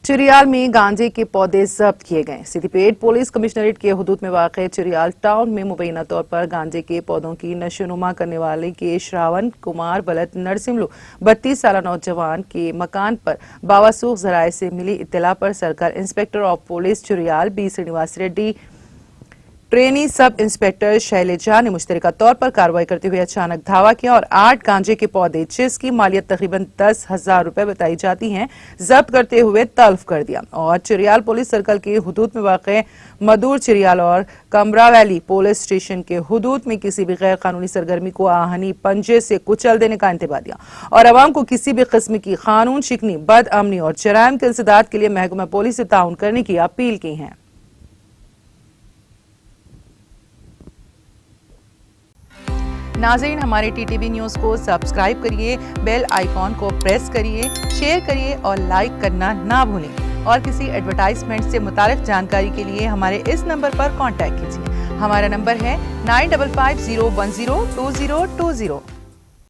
चिरियाल में गांजे के पौधे जब्त किए गए। सिद्दीपेट पुलिस कमिश्नरेट के हुदूद में वाक़ चिरियाल टाउन में मुबैना तौर पर गांजे के पौधों की नशोनुमा करने वाले के श्रावण कुमार बलत नरसिम्लू 32 साल नौजवान के मकान पर बावसूख जराये से मिली इत्तला पर circle inspector of police Chiryal B Srinivas Reddy trainee sub inspector Shailaja ने मुश्तरका तौर पर कार्रवाई करते हुए अचानक धावा किया और 8 गांजे के पौधे जिसकी मालियत तकरीबन 10,000 रुपए बताई जाती हैं जब्त करते हुए तल्फ कर दिया। और चिरियाल पुलिस सर्कल के हुदूद में वाक़ मदूर चिरियाल और कमरा वैली पुलिस स्टेशन के हुदूद में किसी भी गैर कानूनी सरगर्मी को आहनी पंजे से कुचल देने का इंतबा दिया और अवाम को किसी भी किस्म की कानून शिकनी, बद अमनी और जराइम के इंसदाद के लिए महकमा पुलिस से ताउन करने की अपील की है। नाज़रीन, हमारे टीटीवी न्यूज़ को सब्सक्राइब करिए, बेल आइकॉन को प्रेस करिए, शेयर करिए और लाइक करना ना भूलें। और किसी एडवर्टाइजमेंट से मुतालिक जानकारी के लिए हमारे इस नंबर पर कांटेक्ट कीजिए। हमारा नंबर है 9550102020।